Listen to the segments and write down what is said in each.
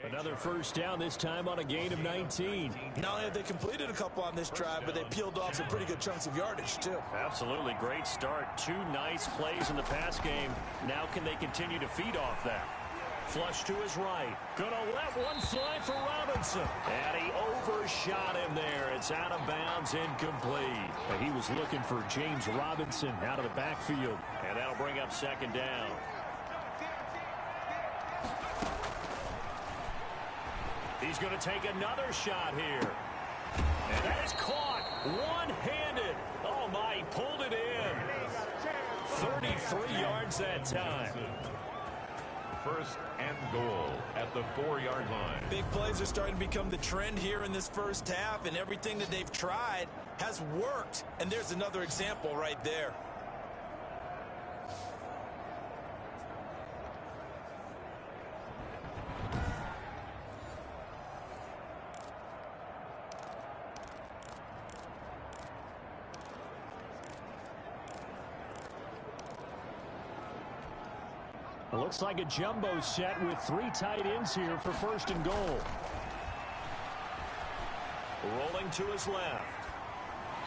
Another first down, this time on a gain of 19. Not only have they completed a couple on this drive, but they peeled off some pretty good chunks of yardage, too. Absolutely great start. Two nice plays in the pass game. Now can they continue to feed off that? Flush to his right. Gonna let one fly for Robinson. And he overshot him there. It's out of bounds, incomplete. And he was looking for James Robinson out of the backfield. And that'll bring up second down. He's going to take another shot here. And that is caught one-handed. Oh, my, he pulled it in. 33 yards that time. First and goal at the 4-yard line. Big plays are starting to become the trend here in this first half, and everything that they've tried has worked. And there's another example right there. Looks like a jumbo set with three tight ends here for first and goal. Rolling to his left.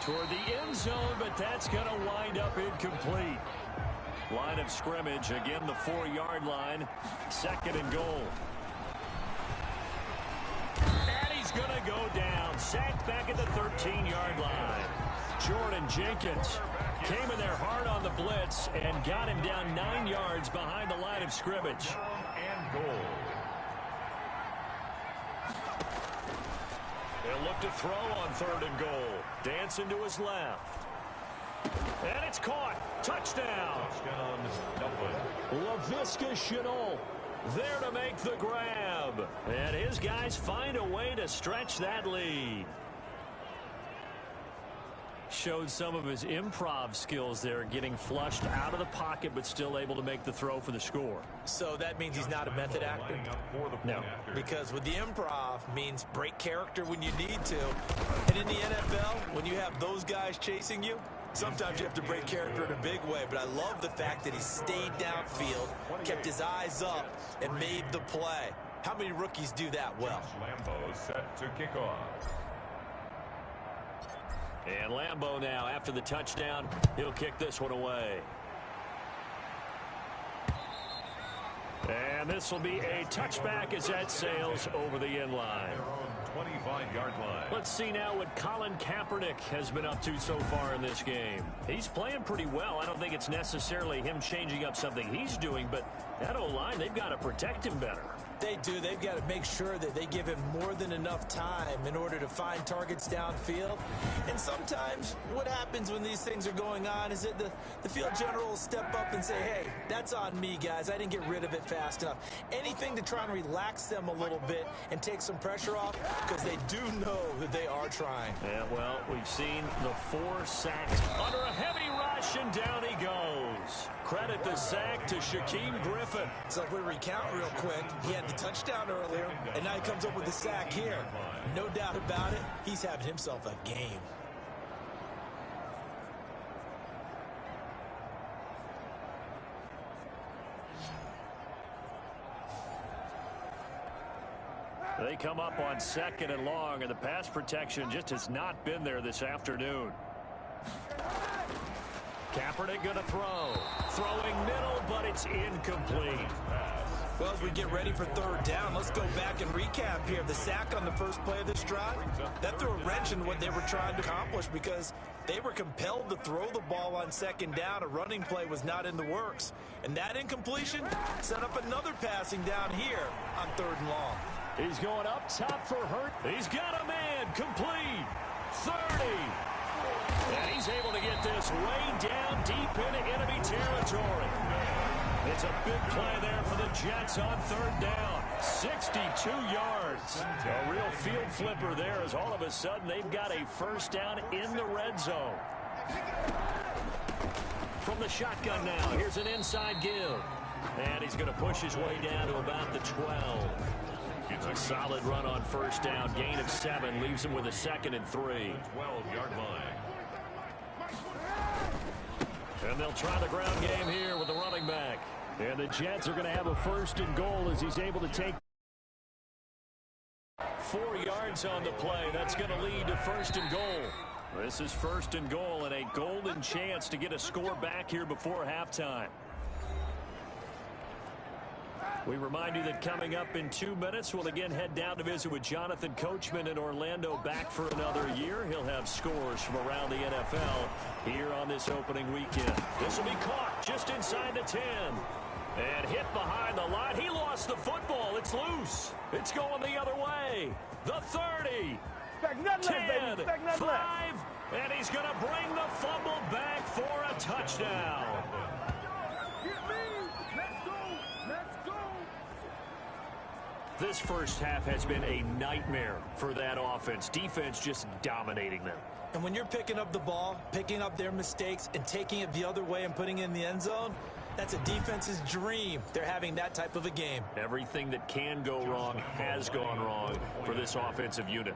Toward the end zone, but that's going to wind up incomplete. Line of scrimmage, again the 4-yard line. Second and goal. And he's going to go down. Sacked back at the 13-yard line. Jordan Jenkins came in there hard on the blitz and got him down 9 yards behind the line of scrimmage. And goal. They'll look to throw on third and goal. Dancing to his left. And it's caught. Touchdown. Touchdown, Dublin. Laviska Shenault there to make the grab. And his guys find a way to stretch that lead. Showed some of his improv skills there, getting flushed out of the pocket but still able to make the throw for the score. So that means he's not a method actor? No. Because with the improv means break character when you need to. And in the NFL, when you have those guys chasing you, sometimes you have to break character in a big way. But I love the fact that he stayed downfield, kept his eyes up, and made the play. How many rookies do that well? Lambeau set to kick off. And Lambeau now, after the touchdown, he'll kick this one away. And this will be a touchback as that sails over the end line. 25-yard line. Let's see now what Colin Kaepernick has been up to so far in this game. He's playing pretty well. I don't think it's necessarily him changing up something he's doing, but that O-line, they've got to protect him better. They do. They've got to make sure that they give him more than enough time in order to find targets downfield. And sometimes what happens when these things are going on is that the field general will step up and say, hey, that's on me, guys. I didn't get rid of it fast enough. Anything to try and relax them a little bit and take some pressure off, because they do know that they are trying. Yeah, well, we've seen the 4 sacks under a heavy rush, and down he goes. Credit the sack to Shaquem Griffin. So if we recount real quick, he had the touchdown earlier, and now he comes up with the sack here. No doubt about it, he's having himself a game. They come up on second and long, and the pass protection just has not been there this afternoon. Kaepernick going to throw. Throwing middle, but it's incomplete. Well, as we get ready for third down, let's go back and recap here. The sack on the first play of this drive, that threw a wrench in what they were trying to accomplish because they were compelled to throw the ball on second down. A running play was not in the works. And that incompletion set up another passing down here on third and long. He's going up top for Hurt. He's got a man. Complete. 30. And he's able to get this way down deep into enemy territory. It's a big play there for the Jets on third down. 62 yards. A real field flipper there as all of a sudden they've got a first down in the red zone. From the shotgun now, here's an inside give. And he's going to push his way down to about the 12. It's a solid run on first down. Gain of 7 leaves him with a 2nd and 3. 12-yard line. And they'll try the ground game here with the running back. And the Jets are going to have a 1st and goal as he's able to take yards on the play. That's going to lead to 1st and goal. This is 1st and goal and a golden chance to get a score back here before halftime. We remind you that coming up in 2 minutes, we'll again head down to visit with Jonathan Coachman in Orlando, back for another year. He'll have scores from around the NFL here on this opening weekend. This will be caught just inside the 10. And hit behind the line. He lost the football. It's loose. It's going the other way. The 30. 10, 5, and he's going to bring the fumble back for a touchdown. This first half has been a nightmare for that offense. Defense just dominating them. And when you're picking up the ball, picking up their mistakes, and taking it the other way and putting it in the end zone, that's a defense's dream. They're having that type of a game. Everything that can go wrong has gone wrong for this offensive unit.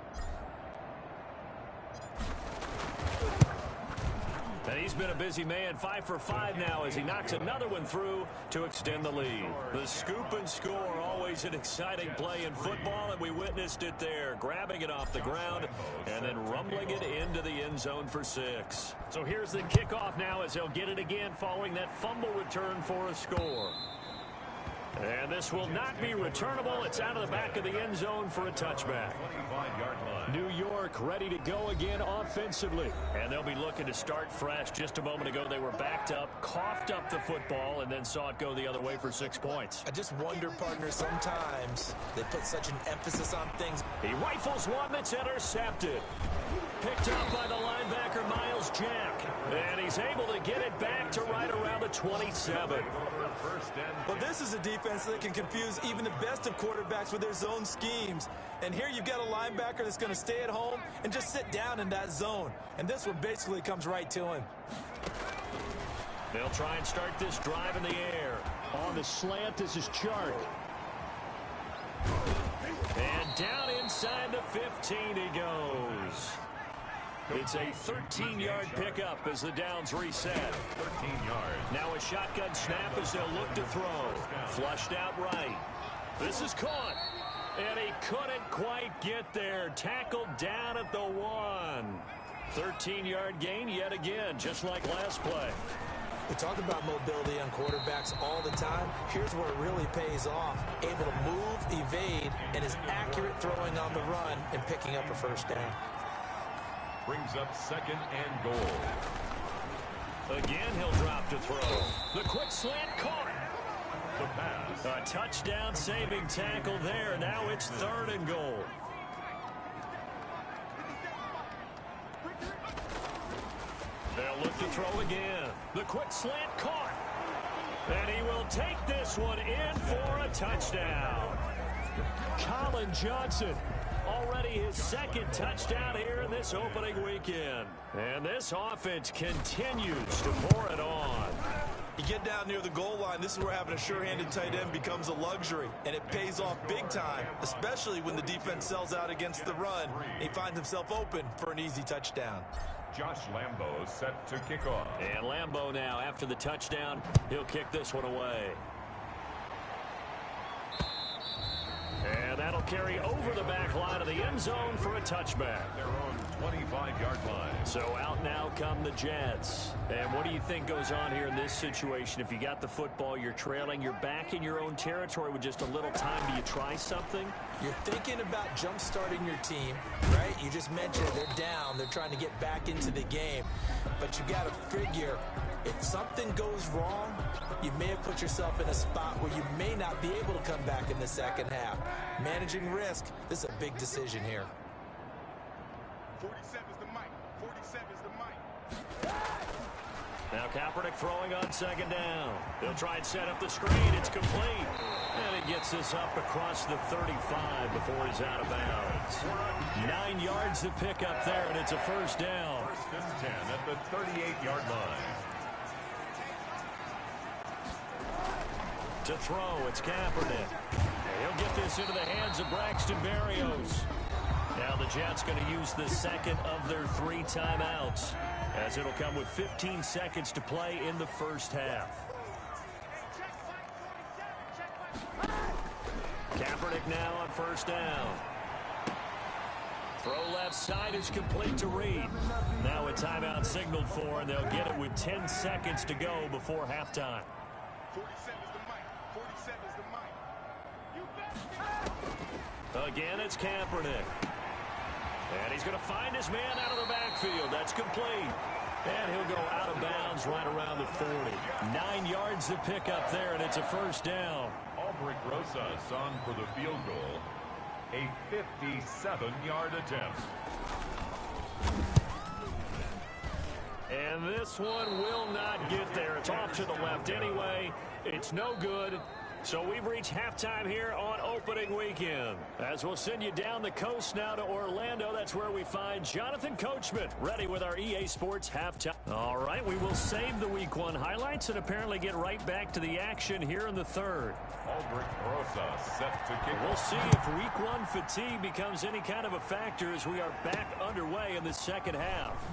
And he's been a busy man, 5 for 5 now as he knocks another one through to extend the lead. The scoop and score, always an exciting play in football, and we witnessed it there, grabbing it off the ground and then rumbling it into the end zone for 6. So here's the kickoff now as they'll get it again following that fumble return for a score. And this will not be returnable. It's out of the back of the end zone for a touchback. New York ready to go again offensively. And they'll be looking to start fresh. Just a moment ago, they were backed up, coughed up the football, and then saw it go the other way for 6 points. I just wonder, partner, sometimes they put such an emphasis on things. He rifles one that's intercepted. Picked up by the linebacker, Miles Jack. And he's able to get it back to right around the 27. Well, this is a defense that can confuse even the best of quarterbacks with their zone schemes. And here you've got a linebacker that's going to stay at home and just sit down in that zone. And this one basically comes right to him. They'll try and start this drive in the air. On the slant, this is Chark. And down inside the 15 he goes. It's a 13-yard pickup as the downs reset. 13 yards. Now a shotgun snap as they'll look to throw. Flushed out right. This is caught. And he couldn't quite get there. Tackled down at the 1. 13-yard gain yet again, just like last play. We talk about mobility on quarterbacks all the time. Here's where it really pays off. Able to move, evade, and is accurate throwing on the run and picking up a first down. Brings up 2nd and goal. Again, he'll drop to throw. The quick slant caught. The pass. A touchdown saving tackle there. Now it's 3rd and goal. They'll look to throw again. The quick slant caught. And he will take this one in for a touchdown. Colin Johnson. Already his 2nd touchdown here in this opening weekend. And this offense continues to pour it on. You get down near the goal line, this is where having a sure-handed tight end becomes a luxury. And it pays off big time, especially when the defense sells out against the run. He finds himself open for an easy touchdown. Josh Lambo set to kick off. And Lambo now, after the touchdown, he'll kick this one away. And that'll carry over the back line of the end zone for a touchback. Their own 25-yard line. So out now come the Jets. And what do you think goes on here in this situation? If you got the football, you're trailing, you're back in your own territory with just a little time. Do you try something? You're thinking about jump-starting your team, right? You just mentioned they're down. They're trying to get back into the game. But you got to figure, if something goes wrong, you may have put yourself in a spot where you may not be able to come back in the second half. Managing risk, this is a big decision here. 47 is the mic. 47 is the mic. Now Kaepernick throwing on 2nd down. They'll try and set up the screen. It's complete. And he gets this up across the 35 before he's out of bounds. 9 yards to pick up there, and it's a first down. 1st and 10 at the 38-yard line. To throw, it's Kaepernick. He'll get this into the hands of Braxton Berrios. Now the Jets going to use the 2nd of their 3 timeouts, as it'll come with 15 seconds to play in the first half. Kaepernick now on 1st down. Throw left side is complete to Reed. Now a timeout signaled for, and they'll get it with 10 seconds to go before halftime. 47 is the mic. 47 is the mic. Again, it's Kaepernick. And he's going to find his man out of the backfield. That's complete. And he'll go out of bounds right around the 40. 9 yards to pick up there, and it's a first down. Albrecht Rosas on for the field goal. A 57-yard attempt. And this one will not get there. It's off to the left anyway. It's no good. So we've reached halftime here on opening weekend. As we'll send you down the coast now to Orlando, that's where we find Jonathan Coachman ready with our EA Sports halftime. All right, we will save the Week 1 highlights and apparently get right back to the action here in the third. Albrecht Rosas set to kick. We'll see if Week 1 fatigue becomes any kind of a factor as we are back underway in the second half.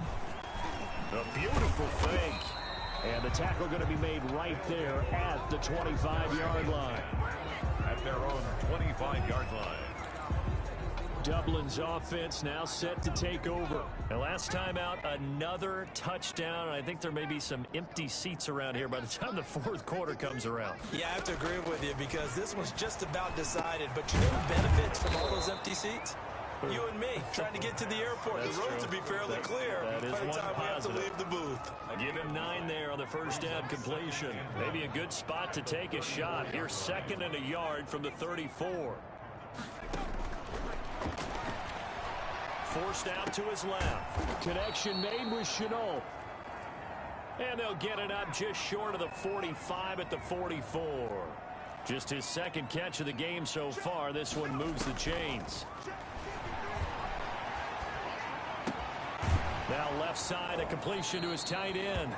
A beautiful fake. And the tackle going to be made right there at the 25-yard line. At their own 25-yard line. Dublin's offense now set to take over. And last time out, another touchdown. I think there may be some empty seats around here by the time the fourth quarter comes around. Yeah, I have to agree with you because this one's just about decided. But you know who benefits from all those empty seats? You and me, trying to get to the airport. That's the road true. to be fairly clear that is by the one time we have to positive. leave the booth. Give him 9 there on the first down completion. Maybe a good spot to take a shot. Here's 2nd and a yard from the 34. Forced out to his left. Connection made with Chenault. And they'll get it up just short of the 45 at the 44. Just his 2nd catch of the game so far. This one moves the chains. Now left side, a completion to his tight end.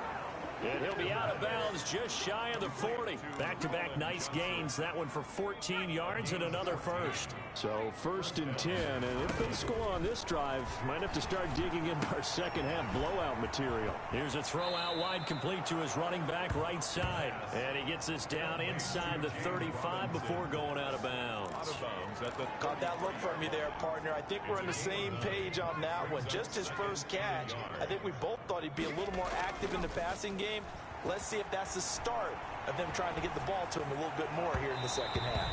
And he'll be out of bounds just shy of the 40. Back-to-back nice gains. That one for 14 yards and another first. So 1st and 10. And if they score on this drive, might have to start digging into our second half blowout material. Here's a throw out wide complete to his running back right side. And he gets this down inside the 35 before going out of bounds. Caught that look from you there, partner. I think we're on the same page on that one. Just his first catch. I think we both thought he'd be a little more active in the passing game. Let's see if that's the start of them trying to get the ball to him a little bit more here in the second half.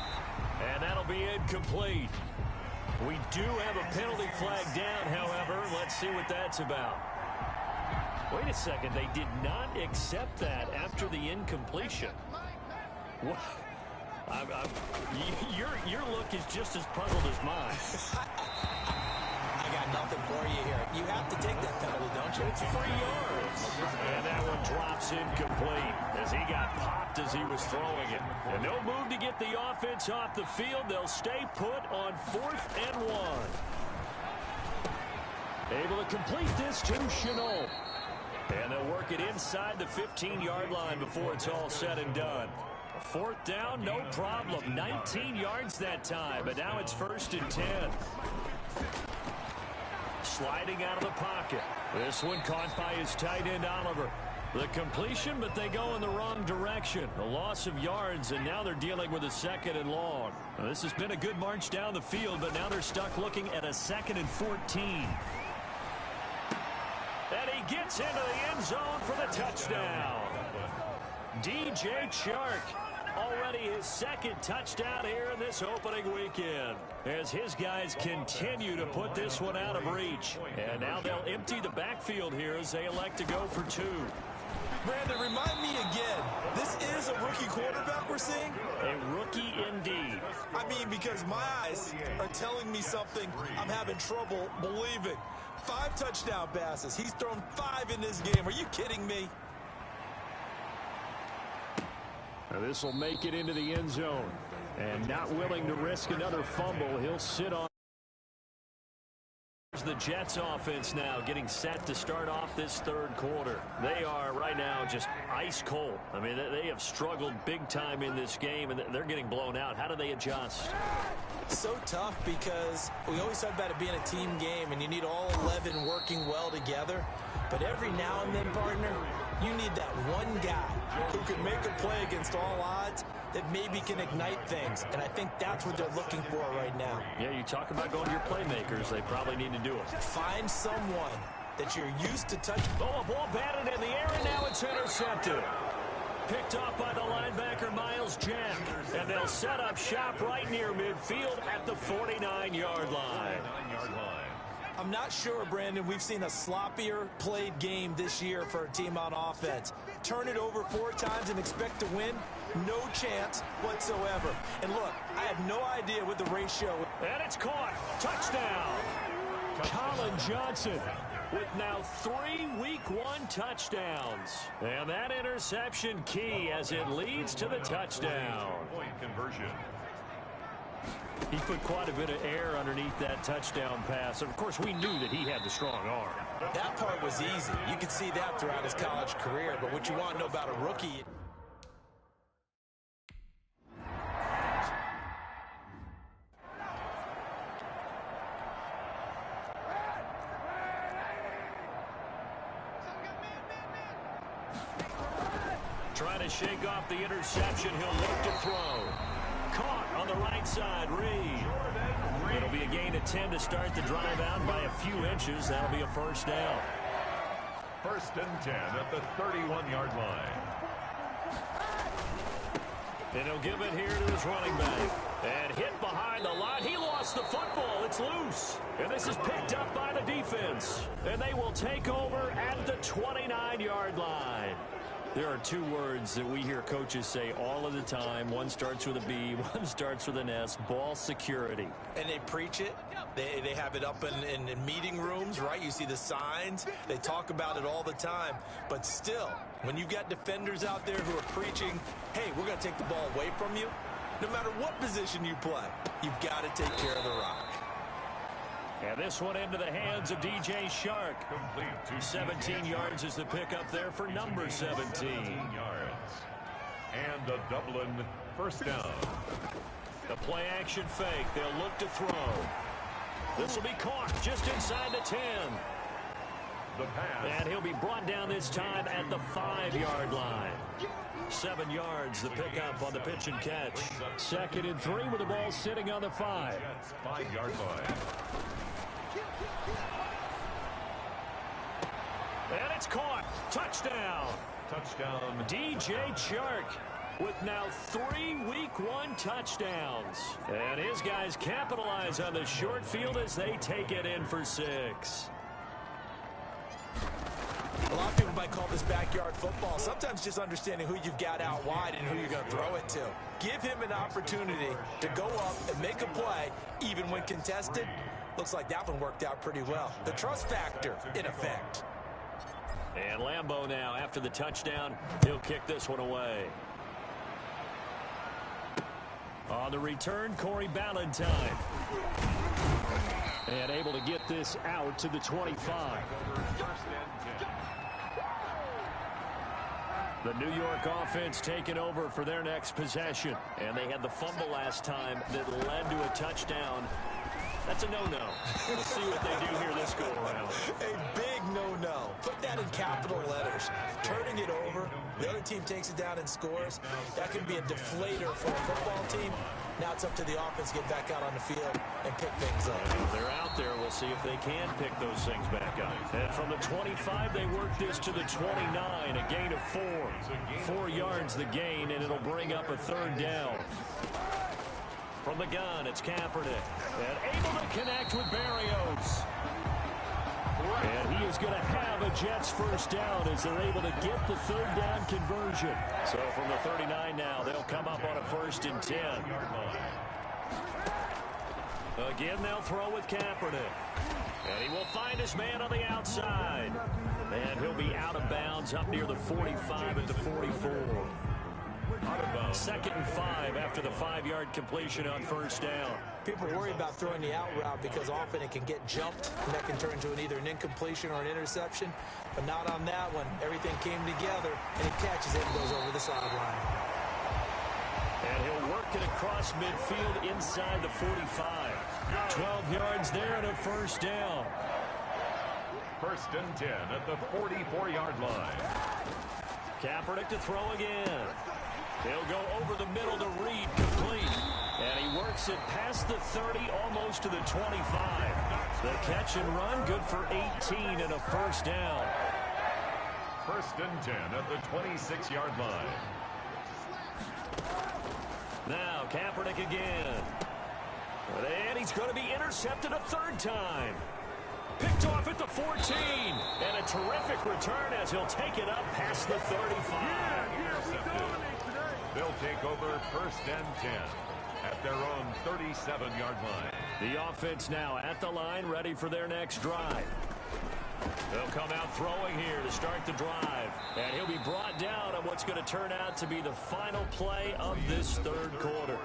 And that'll be incomplete. We do have a penalty flag down, however. Let's see what that's about. Wait a second. They did not accept that after the incompletion. What? Your look is just as puzzled as mine. I got nothing for you here. You have to take that penalty, don't you? It's 3 yards. And that one drops incomplete as he got popped as he was throwing it. And no move to get the offense off the field. They'll stay put on 4th and 1. Able to complete this to Chenault. And they'll work it inside the 15-yard line before it's all said and done. 4th down, no problem. 19 yards that time, but now it's 1st and 10. Sliding out of the pocket. This one caught by his tight end, Oliver. The completion, but they go in the wrong direction. A loss of yards, and now they're dealing with a 2nd and long. Now, this has been a good march down the field, but now they're stuck looking at a 2nd and 14. And he gets into the end zone for the touchdown. DJ Chark. Already his 2nd touchdown here in this opening weekend as his guys continue to put this one out of reach. And now they'll empty the backfield here as they elect to go for 2. Brandon, remind me again, this is a rookie quarterback we're seeing? A rookie indeed. I mean, because my eyes are telling me something I'm having trouble believing. 5 touchdown passes. He's thrown 5 in this game. Are you kidding me? Now this will make it into the end zone. And not willing to risk another fumble, he'll sit on. The Jets offense now getting set to start off this 3rd quarter. They are right now just ice cold. I mean, they have struggled big time in this game, and they're getting blown out. How do they adjust? So tough because we always talk about it being a team game, and you need all 11 working well together. But every now and then, partner, You need that one guy who can make a play against all odds that maybe can ignite things, and I think that's what they're looking for right now. Yeah, you talk about going to your playmakers. They probably need to do it. Find someone that you're used to touching. Oh, a ball batted in the air, and now it's intercepted. Picked off by the linebacker, Miles Jack. And they'll set up shop right near midfield at the 49-yard line. I'm not sure, Brandon, we've seen a sloppier played game this year for a team on offense. Turn it over 4 times and expect to win? No chance whatsoever. And look, I have no idea what the ratio is. And it's caught. Touchdown. Colin Johnson with now 3 Week 1 touchdowns. And that interception key as it leads to the touchdown. Point conversion. He put quite a bit of air underneath that touchdown pass. Of course, we knew that he had the strong arm. That part was easy. You could see that throughout his college career. But what you want to know about a rookie... Trying to shake off the interception. He'll look to throw. Caught on the right side, Reed. It'll be a gain of 10 to start the drive out by a few inches. That'll be a first down. 1st and 10 at the 31-yard line. And he'll give it here to his running back. And hit behind the line. He lost the football. It's loose. And this is picked up by the defense. And they will take over at the 29-yard line. There are 2 words that we hear coaches say all of the time. One starts with a B, one starts with an S. Ball security. And they preach it. They have it up in meeting rooms, right? You see the signs. They talk about it all the time. But still, when you've got defenders out there who are preaching, hey, we're going to take the ball away from you, no matter what position you play, you've got to take care of the rock. And this one into the hands of DJ Shark. 17 yards is the pickup there for number 17. Yards. And a Dublin first down. The play action fake. They'll look to throw. This will be caught just inside the 10. The pass. And he'll be brought down this time at the 5-yard line. 7 yards, the pickup on the pitch and catch. 2nd and 3 with the ball sitting on the 5. 5-yard line. And it's caught. Touchdown. Touchdown. DJ Chark with now 3 Week 1 touchdowns. And his guys capitalize on the short field as they take it in for 6. A lot of people might call this backyard football. Sometimes just understanding who you've got out wide and who you're going to throw it to. Give him an opportunity to go up and make a play, even when contested. Looks like that one worked out pretty well. The trust factor, in effect. And Lambeau now, after the touchdown, he'll kick this one away. On the return, Corey Ballantyne. And able to get this out to the 25. The New York offense taking over for their next possession. And they had the fumble last time that led to a touchdown. That's a no-no. We'll see what they do here this go-around. A big no-no. Put that in capital letters. Turning it over, the other team takes it down and scores. That can be a deflator for a football team. Now it's up to the offense to get back out on the field and pick things up. They're out there. We'll see if they can pick those things back up. And from the 25, they work this to the 29, a gain of 4. 4 yards the gain, and it'll bring up a 3rd down. From the gun, it's Kaepernick. And able to connect with Berrios. And he is going to have a Jets first down as they're able to get the 3rd down conversion. So from the 39 now, they'll come up on a 1st and 10. Again, they'll throw with Kaepernick. And he will find his man on the outside. And he'll be out of bounds up near the 45 at the 44. 2nd and 5 after the 5-yard completion on 1st down. People worry about throwing the out route because often it can get jumped, and that can turn into either an incompletion or an interception. But not on that one. Everything came together, and he catches it and goes over the sideline. And he'll work it across midfield inside the 45. 12 yards there and a 1st down. 1st and 10 at the 44-yard line. Kaepernick to throw again. He'll go over the middle to Reed, complete. And he works it past the 30, almost to the 25. The catch and run, good for 18 and a first down. First and 10 at the 26-yard line. Now Kaepernick again. And he's going to be intercepted a third time. Picked off at the 14. And a terrific return as he'll take it up past the 35. They'll take over first and 10 at their own 37-yard line. The offense now at the line, ready for their next drive. They'll come out throwing here to start the drive. And he'll be brought down on what's going to turn out to be the final play of this third quarter.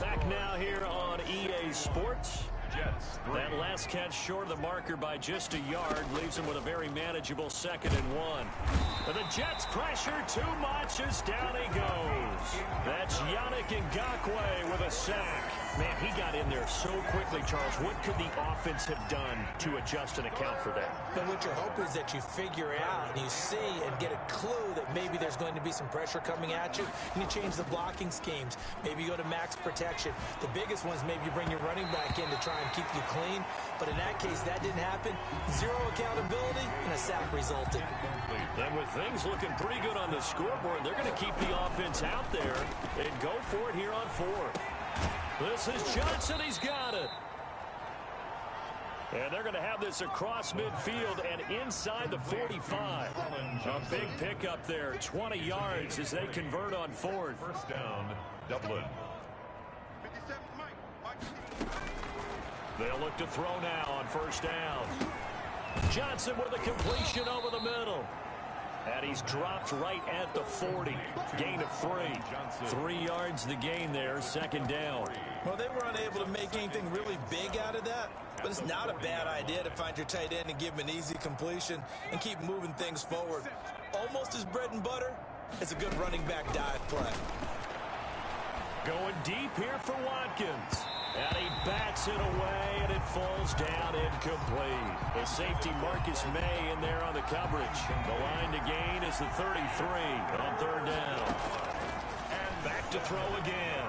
Back now here on EA Sports. Jets 3. That last catch short of the marker by just a yard leaves him with a very manageable 2nd and 1. But the Jets pressure too much as down he goes. That's Yannick Ngakoue with a sack. Man, he got in there so quickly, Charles. What could the offense have done to adjust and account for that? And what you're hoping is that you figure out and you see and get a clue that maybe there's going to be some pressure coming at you, and you change the blocking schemes. Maybe you go to max protection. The biggest ones, maybe you bring your running back in to try and keep you clean. But in that case, that didn't happen. Zero accountability, and a sack resulted. And with things looking pretty good on the scoreboard, they're going to keep the offense out there and go for it here on 4th. This is Johnson. He's got it. And they're going to have this across midfield and inside the 45. A big pickup there, 20 yards as they convert on 4th. First down, Dublin. They'll look to throw now on first down. Johnson with a completion over the middle. And he's dropped right at the 40. Gain of 3. 3 yards the gain there, 2nd down. Well, they were unable to make anything really big out of that. But it's not a bad idea to find your tight end and give him an easy completion and keep moving things forward. Almost his bread and butter. It's a good running back dive play. Going deep here for Watkins. And he bats it away, and it falls down incomplete. The safety Marcus May in there on the coverage. The line to gain is the 33 on 3rd down. And back to throw again.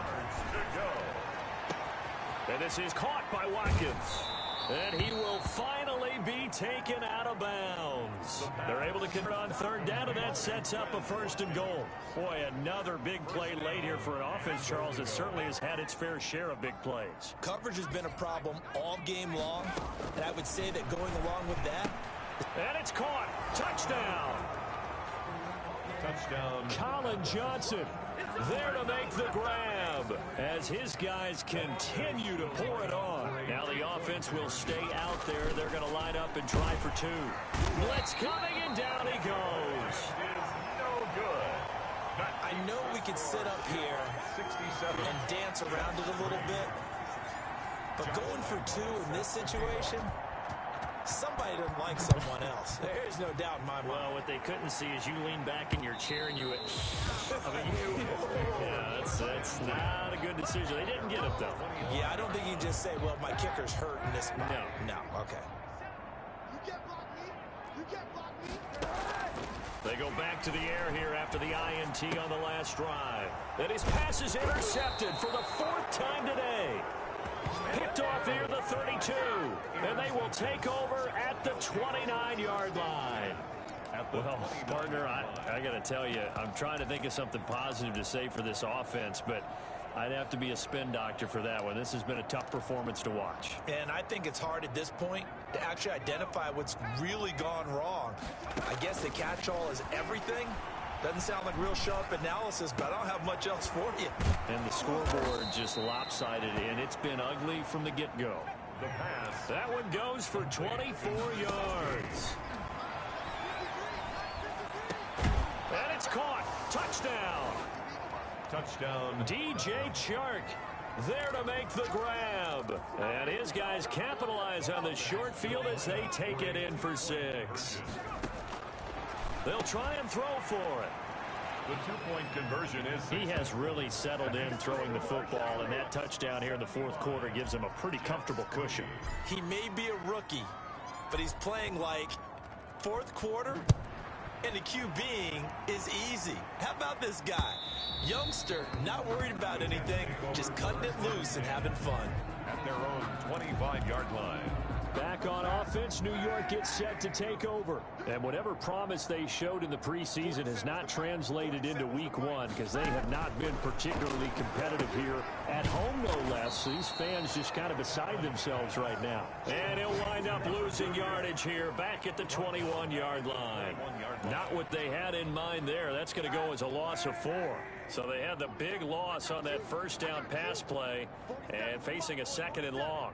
And this is caught by Watkins. And he will finally be taken out of bounds. They're able to convert on 3rd down, and that sets up a 1st and goal. Boy, another big play late here for an offense, Charles, that certainly has had its fair share of big plays. Coverage has been a problem all game long, and I would say that going along with that. And it's caught. Touchdown. Touchdown. Colin Johnson there to make the grab as his guys continue to pour it on. Now the offense will stay out there. They're going to line up and try for 2. Blitz coming, and down he goes. Is no good. I know we could sit up here 67 and dance around it a little bit, but going for 2 in this situation, somebody doesn't like someone else. There's no doubt in my mind. Well, what they couldn't see is you lean back in your chair and you went, yeah, that's not a good decision. They didn't get it, though. Yeah, I don't think you can just say, well, my kicker's hurt in this spot. No, okay. You can't block me. You can't block me. They go back to the air here after the INT on the last drive. And his pass is intercepted for the 4th time today. Picked off here the 32. And they will take over at the 29-yard line. Well, partner, I got to tell you, I'm trying to think of something positive to say for this offense, but I'd have to be a spin doctor for that one. This has been a tough performance to watch. And I think it's hard at this point to actually identify what's really gone wrong. I guess the catch-all is everything. Doesn't sound like real sharp analysis, but I don't have much else for you. And the scoreboard just lopsided, and it's been ugly from the get-go. The pass. That one goes for 24 yards. And it's caught. Touchdown. Touchdown. DJ Chark there to make the grab. And his guys capitalize on the short field as they take it in for 6. They'll try and throw for it. The 2-point conversion is. He has really settled in throwing the football, and that touchdown here in the 4th quarter gives him a pretty comfortable cushion. He may be a rookie, but he's playing like 4th quarter. And the QBing is easy. How about this guy? Youngster, not worried about anything, just cutting it loose and having fun. At their own 25-yard line. Back on offense, New York gets set to take over. And whatever promise they showed in the preseason has not translated into week one because they have not been particularly competitive here at home, no less. These fans just kind of beside themselves right now. And he'll wind up losing yardage here back at the 21-yard line. Not what they had in mind there. That's going to go as a loss of 4. So they had the big loss on that first down pass play and facing a 2nd and long.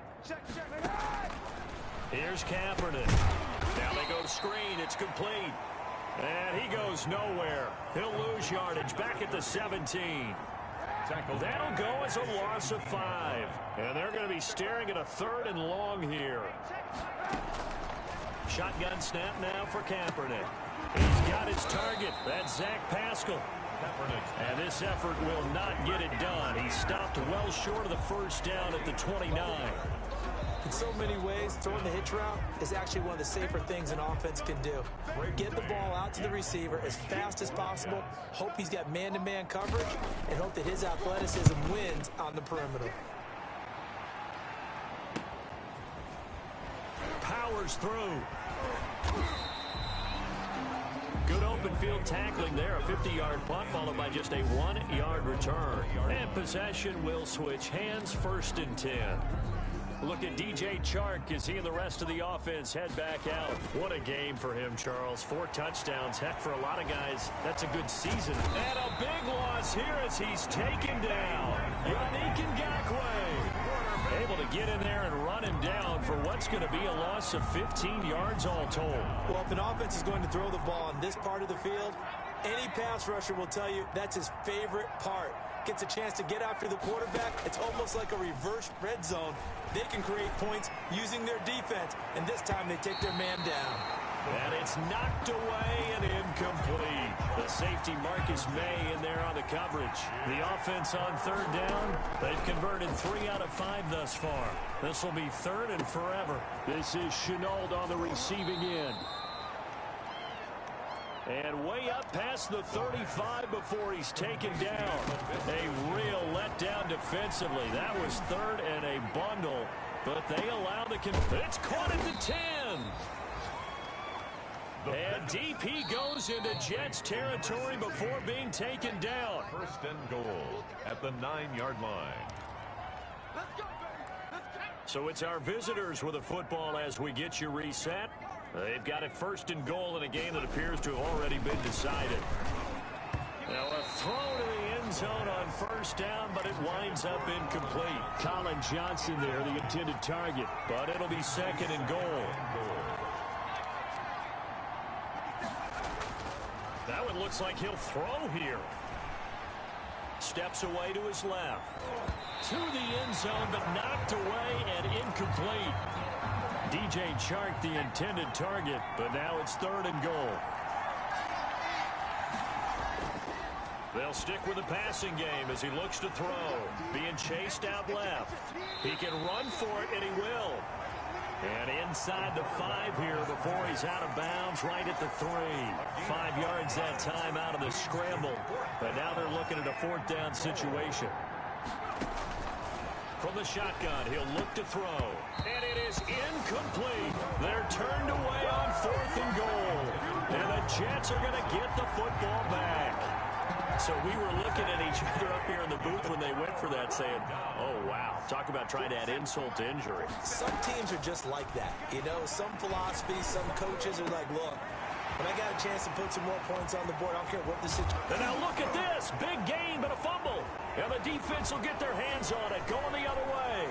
Here's Kaepernick. Now they go to screen. It's complete. And he goes nowhere. He'll lose yardage back at the 17. That'll go as a loss of 5. And they're going to be staring at a 3rd and long here. Shotgun snap now for Kaepernick. He's got his target. That's Zach Pascal. And this effort will not get it done. He stopped well short of the first down at the 29. In so many ways, throwing the hitch route is actually one of the safer things an offense can do. Get the ball out to the receiver as fast as possible, hope he's got man-to-man coverage, and hope that his athleticism wins on the perimeter. Powers through. Good open field tackling there. A 50-yard punt followed by just a 1-yard return. And possession will switch hands, 1st and 10. Look at DJ Chark as he and the rest of the offense head back out. What a game for him, Charles. 4 touchdowns. Heck, for a lot of guys, that's a good season. And a big loss here as he's taken down. Yannick Ngakoue able to get in there and run him down for what's going to be a loss of 15 yards all told. Well, if an offense is going to throw the ball on this part of the field, any pass rusher will tell you that's his favorite part. Gets a chance to get after the quarterback. It's almost like a reverse red zone. They can create points using their defense, and this time they take their man down. And it's knocked away and incomplete. The safety Marcus May in there on the coverage. The offense on 3rd down. They've converted 3 out of 5 thus far. This will be 3rd and forever. This is Chenault on the receiving end. And way up past the 35 before he's taken down. A real letdown defensively. That was 3rd and a bundle, but they allow the it's caught at the 10. And DP goes into Jets territory before being taken down. 1st and goal at the 9-yard line. So it's our visitors with the football as we get you reset. They've got it 1st and goal in a game that appears to have already been decided. Now a throw to the end zone on 1st down, but it winds up incomplete. Colin Johnson there, the intended target, but it'll be 2nd and goal. That one looks like he'll throw here. Steps away to his left. To the end zone, but knocked away and incomplete. DJ Chark, the intended target, but now it's 3rd and goal. They'll stick with the passing game as he looks to throw. Being chased out left. He can run for it, and he will. And inside the 5 here before he's out of bounds right at the 3. 5 yards that time out of the scramble. But now they're looking at a 4th down situation. From the shotgun, he'll look to throw. And it is incomplete. They're turned away on 4th and goal. And the Jets are going to get the football back. So we were looking at each other up here in the booth when they went for that saying, oh, wow. Talk about trying to add insult to injury. Some teams are just like that. You know, some philosophies, some coaches are like, look, when I got a chance to put some more points on the board, I don't care what the situation. And now look at this. Big gain, but a fumble. And the defense will get their hands on it, going the other way.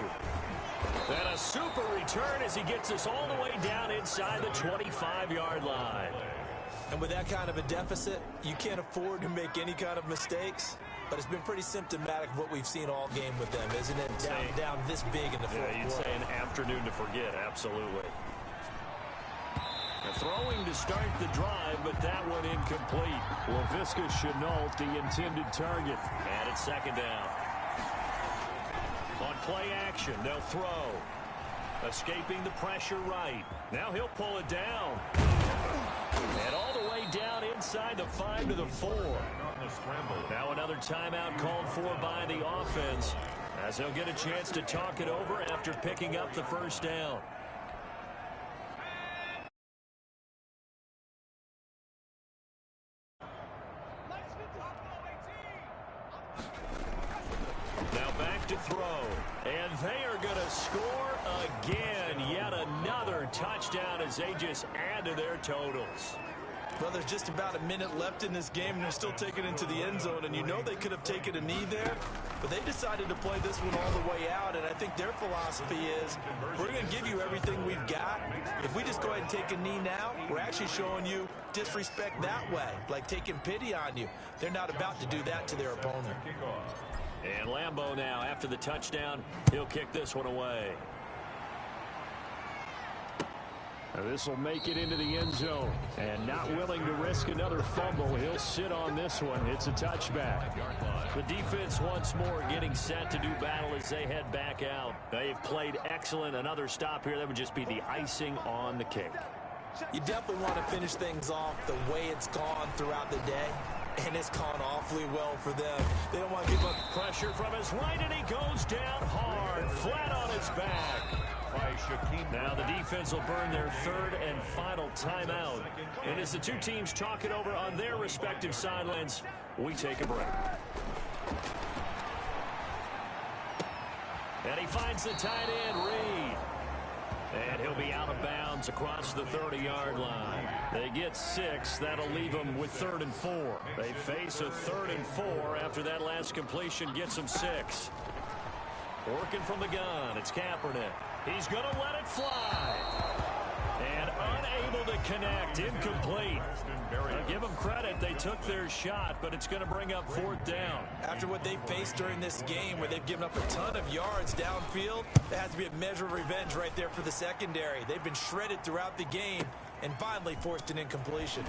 And a super return as he gets us all the way down inside the 25-yard line. And with that kind of a deficit, you can't afford to make any kind of mistakes. But it's been pretty symptomatic of what we've seen all game with them, isn't it? Down this big in the fourth quarter. You'd say an afternoon to forget, absolutely. Throwing to start the drive, but that one incomplete. Laviska Chenault, the intended target. And it's 2nd down. On play action, they'll throw. Escaping the pressure right. Now he'll pull it down. And all the way down inside the 5 to the 4. Now another timeout called for by the offense, as they'll get a chance to talk it over after picking up the first down. Now back to throw, and they are going to score again. Yet another touchdown as they just add to their totals. Well, there's just about a minute left in this game, and they're still taking it into the end zone. And you know they could have taken a knee there, but they decided to play this one all the way out. And I think their philosophy is, we're going to give you everything we've got. If we just go ahead and take a knee now, we're actually showing you disrespect that way, like taking pity on you. They're not about to do that to their opponent. And Lambeau now, after the touchdown, he'll kick this one away. This will make it into the end zone. And not willing to risk another fumble, he'll sit on this one. It's a touchback. The defense once more getting set to do battle as they head back out. They've played excellent. Another stop here, that would just be the icing on the cake. You definitely want to finish things off the way it's gone throughout the day. And it's gone awfully well for them. They don't want to give up pressure from his right, and he goes down hard, flat on his back. Now the defense will burn their third and final timeout. And as the two teams talk it over on their respective sidelines, we take a break. And he finds the tight end, Reed. And he'll be out of bounds across the 30-yard line. They get 6. That'll leave them with 3rd and 4. They face a 3rd and 4 after that last completion gets them 6. Working from the gun, it's Kaepernick. He's going to let it fly. And unable to connect, incomplete. Now give them credit, they took their shot, but it's going to bring up 4th down. After what they've faced during this game, where they've given up a ton of yards downfield, there has to be a measure of revenge right there for the secondary. They've been shredded throughout the game and finally forced an incompletion.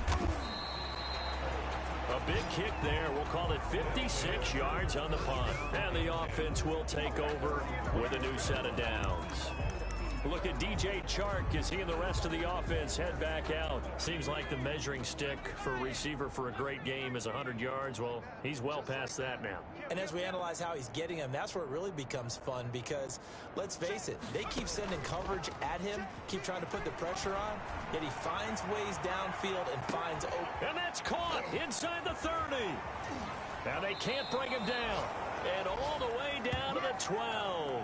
A big kick there. We'll call it 56 yards on the punt. And the offense will take over with a new set of downs. Look at DJ Chark as he and the rest of the offense head back out. Seems like the measuring stick for a receiver for a great game is 100 yards. Well, he's well past that now. And as we analyze how he's getting them, that's where it really becomes fun because, let's face it, they keep sending coverage at him, keep trying to put the pressure on, yet he finds ways downfield and finds open. And that's caught inside the 30. Now they can't bring him down. And all the way down to the 12.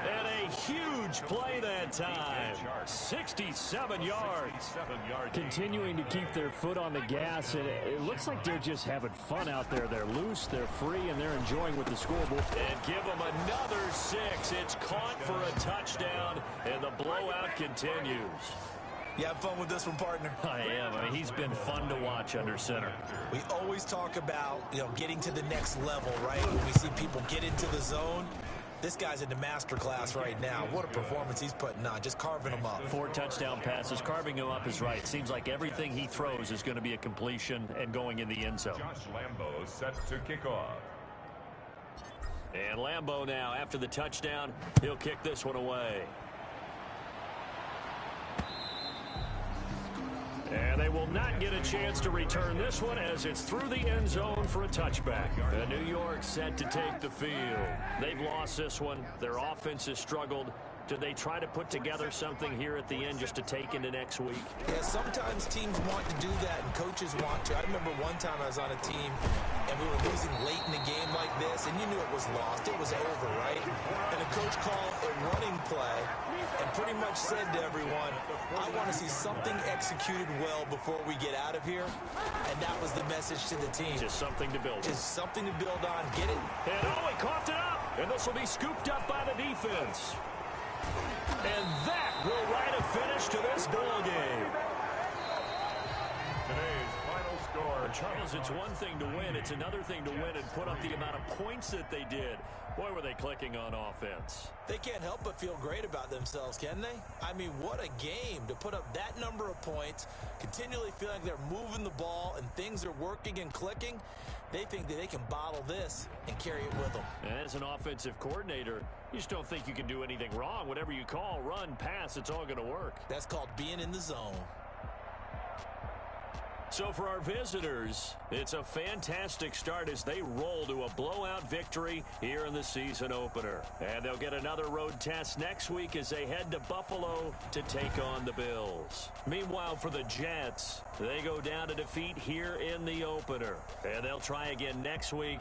And a huge play that time. 67 yards. Continuing to keep their foot on the gas. And it looks like they're just having fun out there. They're loose, they're free, and they're enjoying with the scoreboard. And give them another 6. It's caught for a touchdown. And the blowout continues. You have fun with this one, partner? I am. I mean, he's been fun to watch under center. We always talk about, getting to the next level, right? When we see people get into the zone. This guy's in the master class right now. What a performance he's putting on, just carving them up. 4 touchdown passes. Carving him up is right. Seems like everything he throws is going to be a completion and going in the end zone. Josh Lambeau set to kick off. And Lambeau now, after the touchdown, he'll kick this one away. And they will not get a chance to return this one as it's through the end zone for a touchback. The New York set to take the field. They've lost this one. Their offense has struggled. Do they try to put together something here at the end just to take into next week? Yeah, sometimes teams want to do that and coaches want to. I remember one time I was on a team and we were losing late in a game like this and you knew it was lost. It was over, right? And the coach called a running play and pretty much said to everyone, I want to see something executed well before we get out of here. And that was the message to the team. Just something to build on. Just something to build on. Get it? And he coughed it up. And this will be scooped up by the defense. And that will write a finish to this ball game. Today's final score. Charles, it's one thing to win. It's another thing to win and put up the amount of points that they did. Boy, were they clicking on offense. They can't help but feel great about themselves, can they? I mean, what a game to put up that number of points, continually feeling like they're moving the ball and things are working and clicking. They think that they can bottle this and carry it with them. And as an offensive coordinator, you just don't think you can do anything wrong. Whatever you call, run, pass, it's all going to work. That's called being in the zone. So for our visitors, it's a fantastic start as they roll to a blowout victory here in the season opener. And they'll get another road test next week as they head to Buffalo to take on the Bills. Meanwhile, for the Jets, they go down to defeat here in the opener. And they'll try again next week.